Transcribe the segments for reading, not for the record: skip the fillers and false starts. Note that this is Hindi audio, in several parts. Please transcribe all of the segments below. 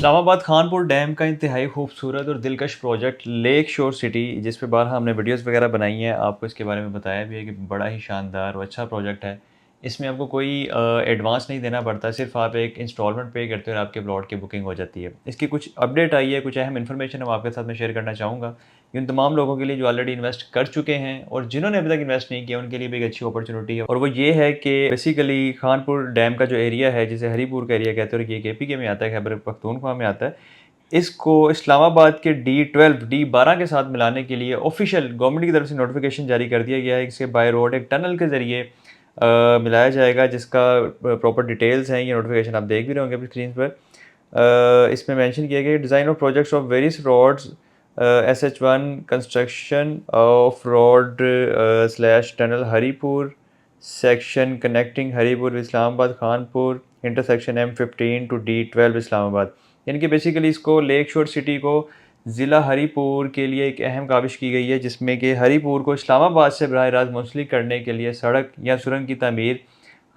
इस्लामाबाद खानपुर डैम का इंतहाई खूबसूरत और दिलकश प्रोजेक्ट लेक शोर सिटी, जिस पे बारहा हमने वीडियोस वगैरह बनाई हैं, आपको इसके बारे में बताया भी है कि बड़ा ही शानदार और अच्छा प्रोजेक्ट है। इसमें आपको कोई एडवांस नहीं देना पड़ता, सिर्फ आप एक इंस्टॉलमेंट पे करते हो और आपके प्लॉट की बुकिंग हो जाती है। इसकी कुछ अपडेट आई है, कुछ अहम इन्फॉर्मेशन हम आपके साथ में शेयर करना चाहूँगा। इन तमाम लोगों के लिए जो ऑलरेडी इन्वेस्ट कर चुके हैं और जिन्होंने अभी तक इन्वेस्ट नहीं किया, उनके लिए भी एक अच्छी अपॉर्चुनिटी है। और वो ये है कि बेसिकली खानपुर डैम का जो एरिया है, जिसे हरीपुर का एरिया कहते हैं, और ये केपीके में आता है, खैबर पख्तूनख्वा में आता है। इसको इस्लामाबाद के D12 D12 के साथ मिलाने के लिए ऑफिशियल गवर्नमेंट की तरफ से नोटिफिकेशन जारी कर दिया गया है। इसके बाय रोड एक टनल के ज़रिए मिलाया जाएगा, जिसका प्रॉपर डिटेल्स हैं। ये नोटिफिकेशन आप देख भी रहे होंगे अपनी स्क्रीन पर। इसमें मेंशन किया गया design of projects of various roads SH1 construction of road slash tunnel Haripur section connecting Haripur Islamabad Khanpur intersection M15 to D12 Islamabad. यानी कि बेसिकली इसको लेक शोर सिटी को ज़िला हरीपुर के लिए एक अहम काविश की गई है, जिसमें कि हरीपुर को इस्लामाबाद से बराह रास्त मुंसलिक करने के लिए सड़क या सुरंग की तमीर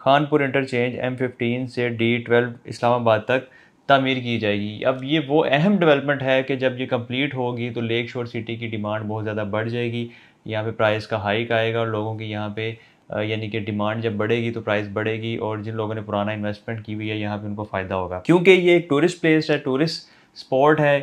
खानपुर इंटरचेंज M15 से D12 इस्लामाबाद तक तामीर की जाएगी। अब ये वो अहम डेवलपमेंट है कि जब ये कंप्लीट होगी तो लेक शोर सिटी की डिमांड बहुत ज़्यादा बढ़ जाएगी। यहाँ पे प्राइस का हाइक आएगा और लोगों की यहाँ पे यानी कि डिमांड जब बढ़ेगी तो प्राइस बढ़ेगी, और जिन लोगों ने पुराना इन्वेस्टमेंट की हुई है यहाँ पे उनको फ़ायदा होगा, क्योंकि ये एक टूरिस्ट प्लेस है, टूरिस्ट स्पॉट है।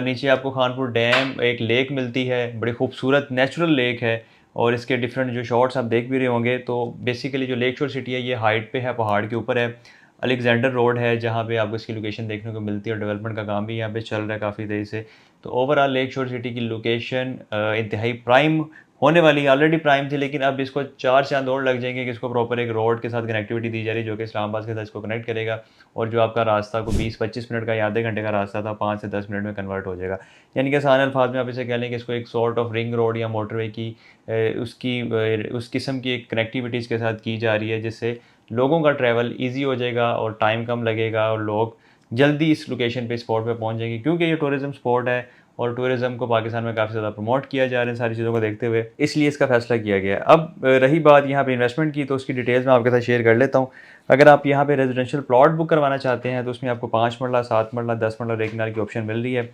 नीचे आपको खानपुर डैम एक लेक मिलती है, बड़ी खूबसूरत नेचुरल लेक है, और इसके डिफरेंट जो शॉट्स आप देख भी रहे होंगे। तो बेसिकली जो लेक शोर सिटी है ये हाइट पे है, पहाड़ के ऊपर है। अलेक्जेंडर रोड है जहाँ पे आपको इसकी लोकेशन देखने को मिलती है, और डेवलपमेंट का काम भी यहाँ पे चल रहा है काफ़ी देर से। तो ओवरऑल लेक शोर सिटी की लोकेशन इंतहाई प्राइम होने वाली है, ऑलरेडी प्राइम थी, लेकिन अब इसको 4 चांद और लग जाएंगे कि इसको प्रॉपर एक रोड के साथ कनेक्टिविटी दी जा रही है, जो कि इस्लामाबाद के साथ इसको कनेक्ट करेगा। और जो आपका रास्ता को 20-25 मिनट का या आधे घंटे का रास्ता था, 5 से 10 मिनट में कन्वर्ट हो जाएगा। यानी कि आसान अल्फाज में आप इसे कह लें कि इसको एक सॉर्ट ऑफ रिंग रोड या मोटरवे की उस किस्म की एक कनेक्टिविटीज़ के साथ की जा रही है, जिससे लोगों का ट्रैवल ईजी हो जाएगा और टाइम कम लगेगा, और लोग जल्दी इस लोकेशन पे स्पॉट पे पहुंच जाएंगे, क्योंकि ये टूरिज़्म स्पॉट है और टूरिज़्म को पाकिस्तान में काफ़ी ज़्यादा प्रमोट किया जा रहा है सारी चीज़ों को देखते हुए, इसलिए इसका फैसला किया गया है। अब रही बात यहाँ पे इन्वेस्टमेंट की, तो उसकी डिटेल्स मैं आपके साथ शेयर कर लेता हूँ। अगर आप यहाँ पे रेजिडेंशियल प्लॉट बुक करवाना चाहते हैं तो उसमें आपको 5 मरला, 7 मरला, 10 मरला और 1 कनाल की ऑप्शन मिल रही है।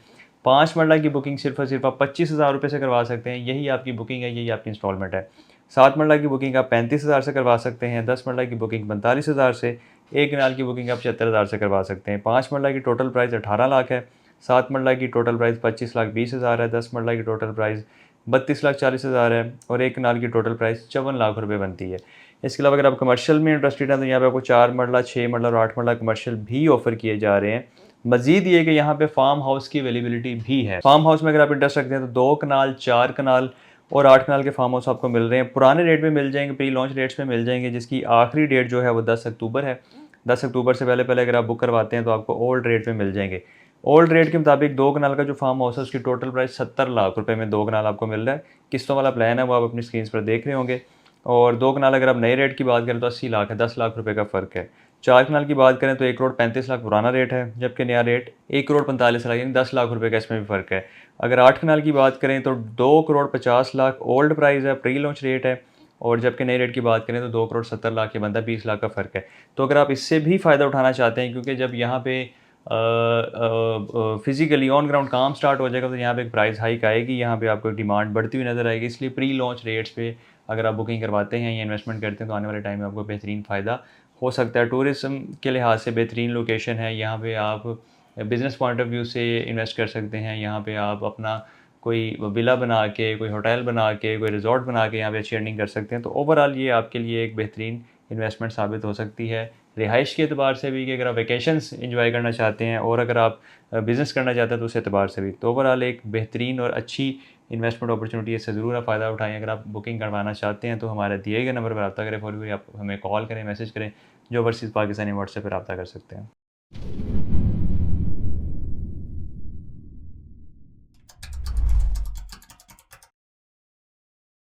5 मरला की बुकिंग सिर्फ और सिर्फ आप 25,000 रुपये से करवा सकते हैं, यही आपकी बुकिंग है, यही आपकी इंस्टॉलमेंट है। 7 मरला की बुकिंग आप 35,000 से करवा सकते हैं, 10 मरला की बुकिंग 45,000 से, 1 कनाल की बुकिंग आप 76,000 से करवा सकते हैं। 5 मरला की टोटल प्राइस 18 लाख है, 7 मरला की टोटल प्राइस 25,20,000 है, 10 मरला की टोटल प्राइस 32,40,000 है, और 1 कनाल की टोटल प्राइस 54 लाख रुपए बनती है। इसके अलावा अगर आप कमर्शियल में इंटरेस्टेड हैं तो यहाँ पे आपको 4 मरला, 6 मरला और 8 मरला कमर्शियल भी ऑफर किए जा रहे हैं। मजीद ये कि यहाँ पे फार्म हाउस की अवेलेबिलिटी भी है। फार्म हाउस में अगर आप इंटरेस्ट रखते हैं तो 2 कनाल, 4 कनाल और 8 कनाल के फार्म हाउस आपको मिल रहे हैं। पुराने रेट में मिल जाएंगे, प्री लॉन्च रेट्स में मिल जाएंगे, जिसकी आखिरी डेट जो है वो 10 अक्टूबर है। 10 अक्टूबर से पहले पहले अगर आप बुक करवाते हैं तो आपको ओल्ड रेट में मिल जाएंगे। ओल्ड रेट के मुताबिक 2 कनाल का जो फार्म हाउस है उसकी टोटल प्राइस 70 लाख रुपए में 2 कनाल आपको मिल रहा है। किस्तों वाला प्लान है, वो आप अपनी स्क्रीन पर देख रहे होंगे। और 2 कनाल अगर आप नए रेट की बात करें तो 80 लाख है, 10 लाख रुपए का फ़र्क है। 4 कनाल की बात करें तो 1 करोड़ 35 लाख पुराना रेट है, जबकि नया रेट 1 करोड़ 45 लाख, यानी 10 लाख रुपए का इसमें भी फ़र्क है। अगर 8 कनाल की बात करें तो 2 करोड़ 50 लाख ओल्ड प्राइस है, प्री लॉन्च रेट है, और जबकि नए रेट की बात करें तो 2 करोड़ 70 लाख, ये बनता है 20 लाख का फ़र्क है। तो अगर आप इससे भी फ़ायदा उठाना चाहते हैं, क्योंकि जब यहाँ पे फिज़िकली ऑन ग्राउंड काम स्टार्ट हो जाएगा तो यहाँ पे एक प्राइस हाइक आएगी, यहाँ पे आपको डिमांड बढ़ती हुई नज़र आएगी। इसलिए प्री लॉन्च रेट्स पे अगर आप बुकिंग करवाते हैं या इन्वेस्टमेंट करते हैं तो आने वाले टाइम में आपको बेहतरीन फ़ायदा हो सकता है। टूरिज़्म के लिहाज से बेहतरीन लोकेशन है, यहाँ पे आप बिज़नेस पॉइंट ऑफ व्यू से इन्वेस्ट कर सकते हैं। यहाँ पे आप अपना कोई विला बना के, कोई होटल बना के, कोई रिजॉर्ट बना के यहाँ पे अच्छी अर्निंग कर सकते हैं। तो ओवरऑल ये आपके लिए एक बेहतरीन इन्वेस्टमेंट साबित हो सकती है, रिहाइश के अतबार से भी, कि अगर आप वैकेशंस एंजॉय करना चाहते हैं, और अगर आप बिज़नेस करना चाहते हैं तो उस एतबार से भी। तो ओवरऑल एक बेहतरीन और अच्छी इन्वेस्टमेंट अपॉर्चुनिटी है, इससे ज़रूर आप फ़ायदा उठाएँ। अगर आप बुकिंग करवाना चाहते हैं तो हमारे दिए गए नंबर पर रब्ता करें, फ़ौरी आप हमें कॉल करें, मैसेज करें, जो ओवरसीज़ पाकिस्तानी व्हाट्सएप पर रब्ता कर सकते हैं।